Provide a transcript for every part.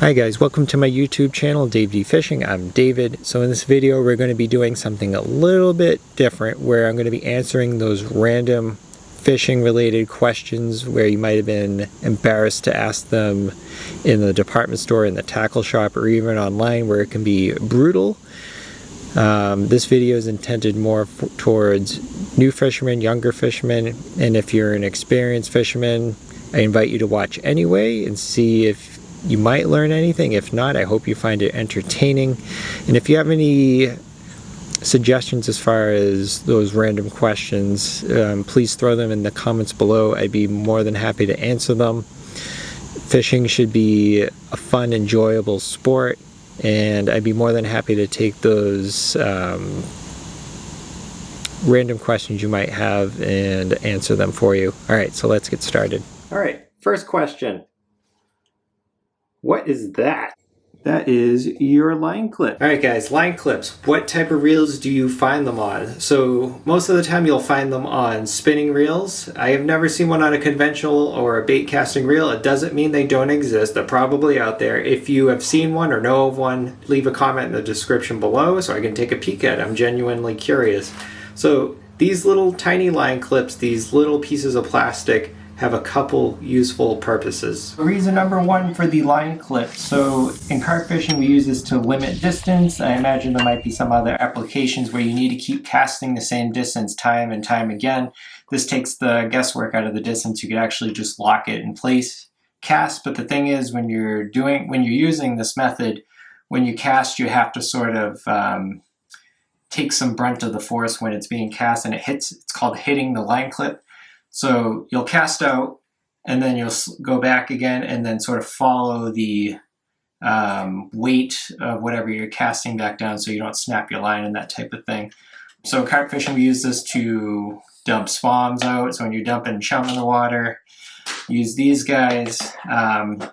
Hi guys, welcome to my YouTube channel, Dave D Fishing. I'm David. So in this video we're going to be doing something a little bit different where I'm going to be answering those random fishing related questions where you might have been embarrassed to ask them in the department store, in the tackle shop, or even online where it can be brutal. This video is intended more towards new fishermen, younger fishermen, and if you're an experienced fisherman, I invite you to watch anyway and see if you might learn anything. If not, I hope you find it entertaining. And if you have any suggestions as far as those random questions, please throw them in the comments below. I'd be more than happy to answer them. Fishing should be a fun, enjoyable sport, and I'd be more than happy to take those random questions you might have and answer them for you. Alright, so let's get started. Alright, first question. What is that? That is your line clip. Alright guys, line clips. What type of reels do you find them on? So most of the time you'll find them on spinning reels. I have never seen one on a conventional or a bait casting reel. It doesn't mean they don't exist. They're probably out there. If you have seen one or know of one, leave a comment in the description below so I can take a peek at it. I'm genuinely curious. So these little tiny line clips, these little pieces of plastic, have a couple useful purposes. Reason number one for the line clip. So in carp fishing we use this to limit distance. I imagine there might be some other applications where you need to keep casting the same distance time and time again. This takes the guesswork out of the distance. You could actually just lock it in place, cast. But the thing is, when you're using this method, when you cast, you have to sort of take some brunt of the force when it's being cast, and it's called hitting the line clip. So you'll cast out and then you'll go back again and then sort of follow the weight of whatever you're casting back down so you don't snap your line and that type of thing. So carp fishing, we use this to dump spawns out. So when you're dumping chum in the water, use these guys.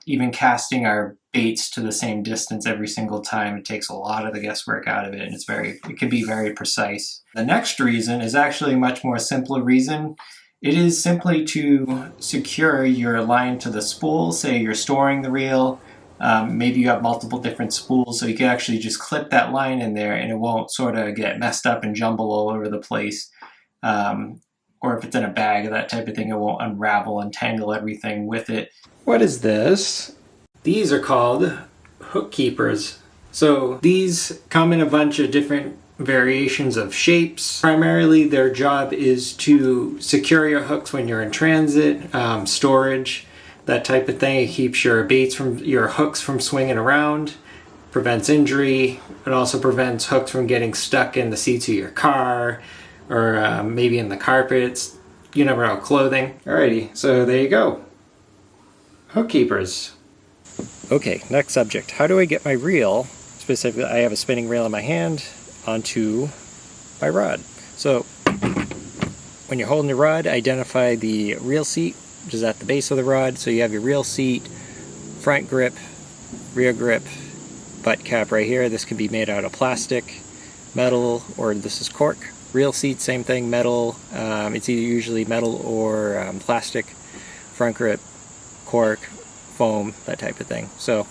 Even casting our baits to the same distance every single time, it takes a lot of the guesswork out of it, and it can be very precise. The next reason is actually a much more simpler reason. It is simply to secure your line to the spool. Say you're storing the reel, maybe you have multiple different spools, so you can actually just clip that line in there and it won't sort of get messed up and jumble all over the place. Or if it's in a bag or that type of thing, it won't unravel and tangle everything with it. What is this? These are called hook keepers. So these come in a bunch of different variations of shapes. Primarily their job is to secure your hooks when you're in transit, storage, that type of thing. It keeps your hooks from swinging around, prevents injury. It also prevents hooks from getting stuck in the seats of your car or maybe in the carpets, you never know, clothing. Alrighty, so there you go. Hook keepers. Okay, next subject. How do I get my reel, specifically I have a spinning reel in my hand, onto my rod? So when you're holding your rod, identify the reel seat, which is at the base of the rod. So you have your reel seat, front grip, rear grip, butt cap right here. This can be made out of plastic, metal, or this is cork. Reel seat, same thing, metal. It's either usually metal or plastic. Front grip, cork, foam, that type of thing. So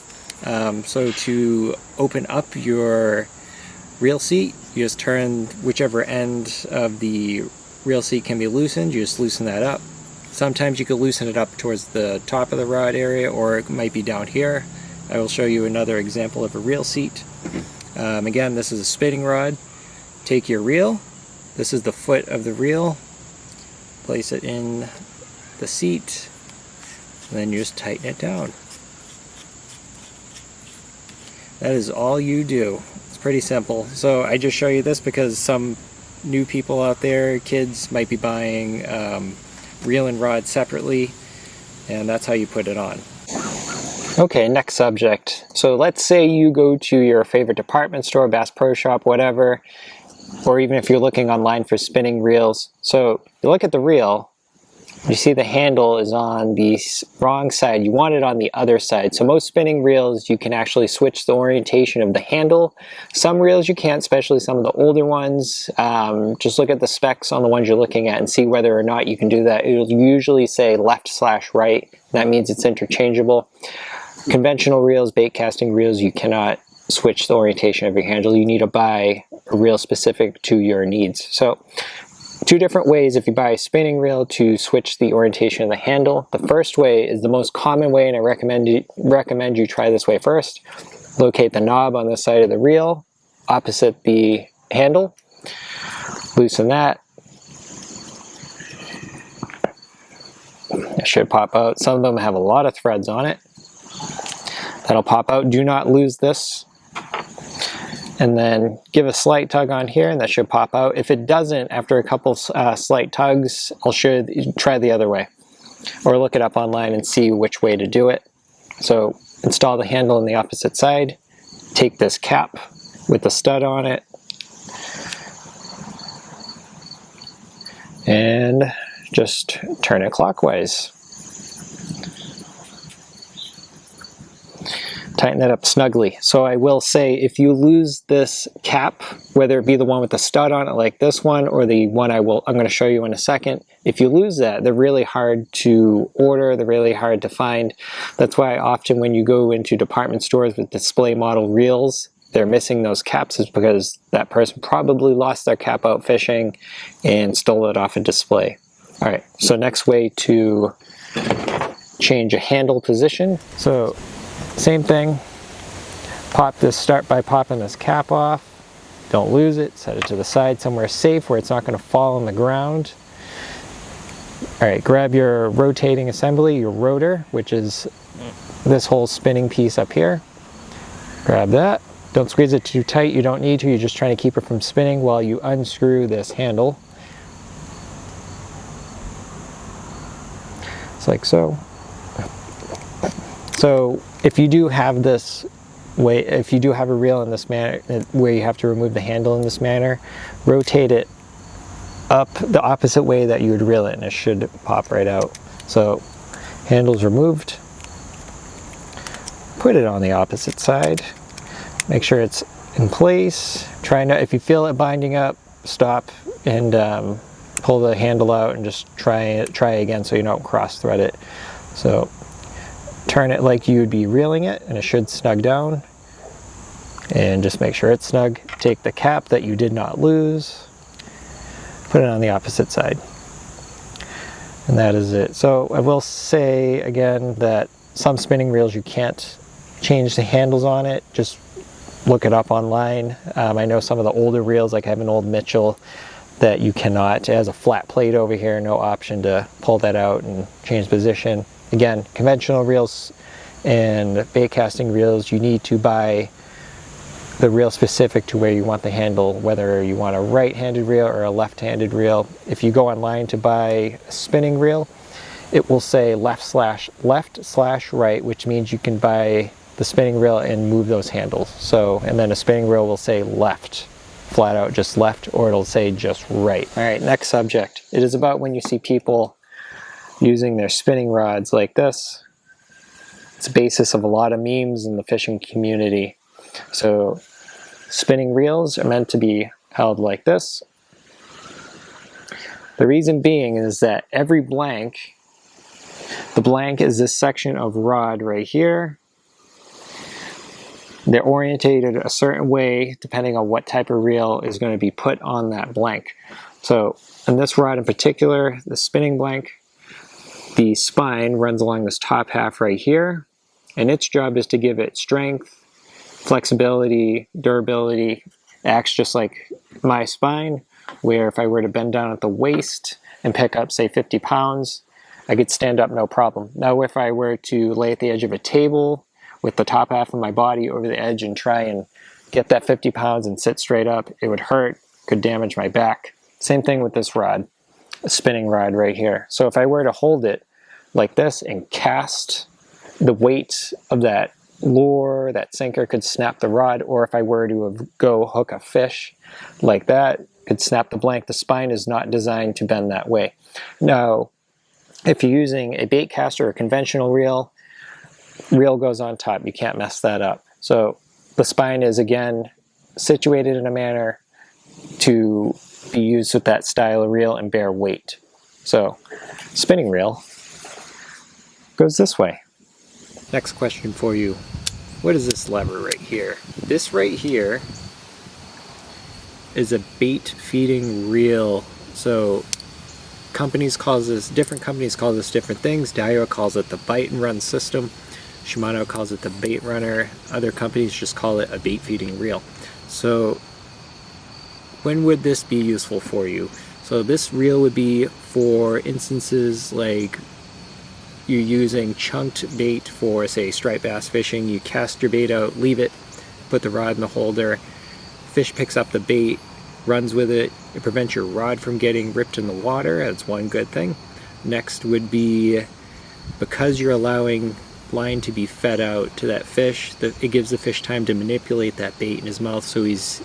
to open up your reel seat, you just turn whichever end of the reel seat can be loosened, you just loosen that up. Sometimes you can loosen it up towards the top of the rod area, or it might be down here. I will show you another example of a reel seat. Again, this is a spinning rod. Take your reel, this is the foot of the reel, place it in the seat, and then you just tighten it down. That is all you do. Pretty simple. So I just show you this because some new people out there, kids, might be buying reel and rod separately, and that's how you put it on. Okay, next subject. So let's say you go to your favorite department store, Bass Pro Shop, whatever, or even if you're looking online for spinning reels. So you look at the reel, you see the handle is on the wrong side. You want it on the other side. So most spinning reels, you can actually switch the orientation of the handle. Some reels you can't, especially some of the older ones. Just look at the specs on the ones you're looking at and see whether or not you can do that. It'll usually say left/right. That means it's interchangeable. conventional reels, bait casting reels, you cannot switch the orientation of your handle. You need to buy a reel specific to your needs. So two different ways if you buy a spinning reel to switch the orientation of the handle. The first way is the most common way, and I recommend you try this way first. Locate the knob on the side of the reel opposite the handle. Loosen that. It should pop out. Some of them have a lot of threads on it. That'll pop out. Do not lose this. And then give a slight tug on here and that should pop out. If it doesn't, after a couple slight tugs, I'll show you, try the other way. Or look it up online and see which way to do it. So install the handle on the opposite side. Take this cap with the stud on it. And just turn it clockwise. Tighten that up snugly. So I will say, if you lose this cap, whether it be the one with the stud on it like this one or the one I'm going to show you in a second, if you lose that, they're really hard to order, they're really hard to find. That's why often when you go into department stores with display model reels, they're missing those caps, is because that person probably lost their cap out fishing and stole it off a display. All right, so next way to change a handle position. So same thing, start by popping this cap off. Don't lose it, set it to the side somewhere safe where it's not going to fall on the ground. All right, grab your rotating assembly, your rotor, which is this whole spinning piece up here. Grab that. Don't squeeze it too tight, you don't need to, you're just trying to keep it from spinning while you unscrew this handle. It's like so. So if you do have this way, if you do have a reel in this manner where you have to remove the handle in this manner, rotate it up the opposite way that you would reel it and it should pop right out. So handle's removed, put it on the opposite side, make sure it's in place. Try not, if you feel it binding up, stop and pull the handle out and just try again so you don't cross thread it. So turn it like you would be reeling it and it should snug down, and just make sure it's snug. Take the cap that you did not lose, put it on the opposite side, and that is it. So I will say again that some spinning reels you can't change the handles on it. Just look it up online. I know some of the older reels, like I have an old Mitchell that you cannot. It has a flat plate over here, no option to pull that out and change position. Again, conventional reels and bait casting reels, you need to buy the reel specific to where you want the handle, whether you want a right-handed reel or a left-handed reel. If you go online to buy a spinning reel, it will say left/right, which means you can buy the spinning reel and move those handles. So, and then a spinning reel will say left, flat out just left, or it'll say just right. All right, next subject. It is about when you see people using their spinning rods like this. It's the basis of a lot of memes in the fishing community. So spinning reels are meant to be held like this. The reason being is that every blank, the blank is this section of rod right here. They're orientated a certain way depending on what type of reel is going to be put on that blank. So in this rod in particular, the spinning blank, the spine runs along this top half right here, and its job is to give it strength, flexibility, durability. It acts just like my spine, where if I were to bend down at the waist and pick up, say, 50 pounds, I could stand up no problem. Now, if I were to lay at the edge of a table with the top half of my body over the edge and try and get that 50 pounds and sit straight up, it would hurt, could damage my back. Same thing with this rod, a spinning rod right here. So if I were to hold it like this and cast, the weight of that lure, that sinker could snap the rod, or if I were to go hook a fish like that, could snap the blank. The spine is not designed to bend that way. Now, if you're using a bait caster or a conventional reel, reel goes on top. You can't mess that up. So the spine is, again, situated in a manner to be used with that style of reel and bear weight. So spinning reel goes this way. Next question for you. What is this lever right here? This right here is a bait feeding reel. So different companies call this different things. Daiwa calls it the bite and run system. Shimano calls it the bait runner. Other companies just call it a bait feeding reel. So when would this be useful for you? So this reel would be for instances like you're using chunked bait for, say, striped bass fishing. You cast your bait out, leave it, put the rod in the holder, fish picks up the bait, runs with it. It prevents your rod from getting ripped in the water. That's one good thing. Next would be, because you're allowing line to be fed out to that fish, it gives the fish time to manipulate that bait in his mouth so he's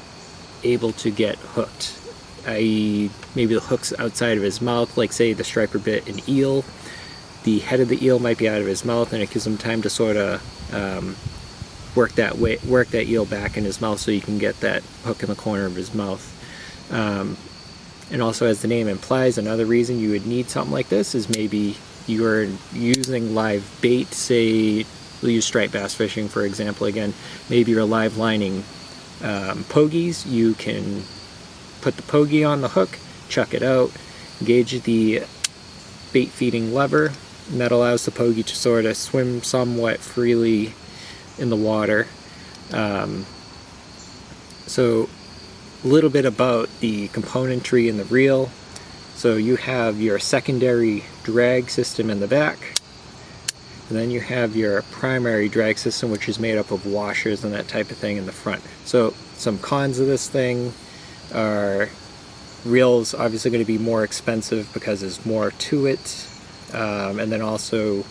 able to get hooked, i.e. maybe the hook's outside of his mouth, like say the striper bit an eel. The head of the eel might be out of his mouth, and it gives him time to sort of work that eel back in his mouth so you can get that hook in the corner of his mouth. And also, as the name implies, another reason you would need something like this is maybe you're using live bait. Say, we'll use striped bass fishing for example again. Maybe you're live lining pogies. You can put the pogie on the hook, chuck it out, engage the bait feeding lever, and that allows the pogie to sort of swim somewhat freely in the water. So a little bit about the componentry in the reel. So you have your secondary drag system in the back, and then you have your primary drag system, which is made up of washers and that type of thing in the front. So some cons of this thing are, reel's obviously going to be more expensive because there's more to it, and then also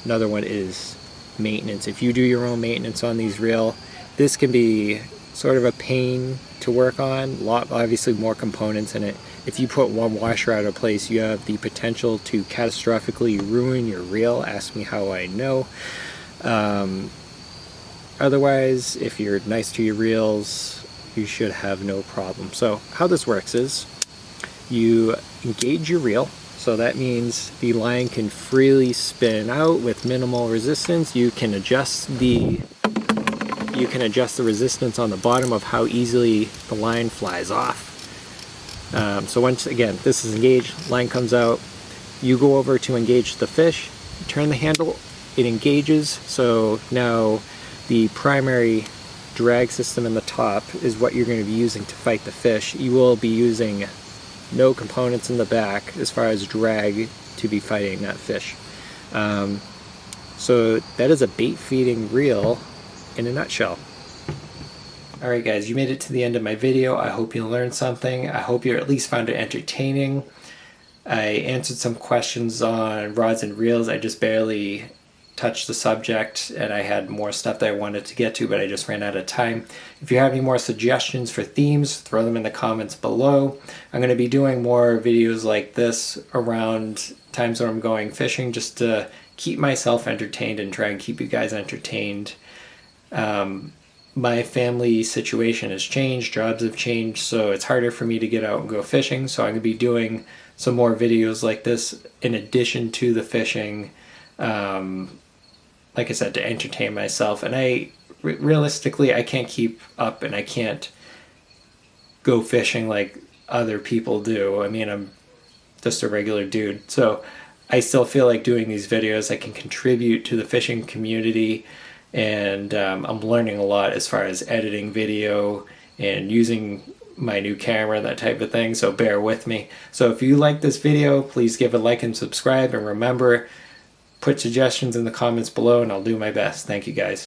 another one is maintenance. If you do your own maintenance on these reel, this can be sort of a pain to work on. Obviously more components in it. If you put one washer out of place, you have the potential to catastrophically ruin your reel. Ask me how I know. Otherwise, if you're nice to your reels, you should have no problem. So how this works is you engage your reel. So that means the line can freely spin out with minimal resistance. You can adjust the resistance on the bottom of how easily the line flies off. So once again, this is engaged, line comes out, you go over to engage the fish, you turn the handle, it engages. So now the primary drag system in the top is what you're going to be using to fight the fish. You will be using no components in the back as far as drag to be fighting that fish. So that is a bait feeding reel in a nutshell. Alright guys, you made it to the end of my video. I hope you learned something. I hope you at least found it entertaining. I answered some questions on rods and reels. I just barely touched the subject, and I had more stuff that I wanted to get to, but I just ran out of time. If you have any more suggestions for themes, throw them in the comments below. I'm going to be doing more videos like this around times when I'm going fishing, just to keep myself entertained and try and keep you guys entertained. My family situation has changed, jobs have changed, so it's harder for me to get out and go fishing. So I'm going to be doing some more videos like this in addition to the fishing, like I said, to entertain myself. And realistically, I can't keep up and I can't go fishing like other people do. I mean, I'm just a regular dude. So I still feel like doing these videos, I can contribute to the fishing community. And I'm learning a lot as far as editing video and using my new camera, that type of thing, so bear with me. So if you like this video, please give a like and subscribe, and remember, put suggestions in the comments below and I'll do my best. Thank you guys.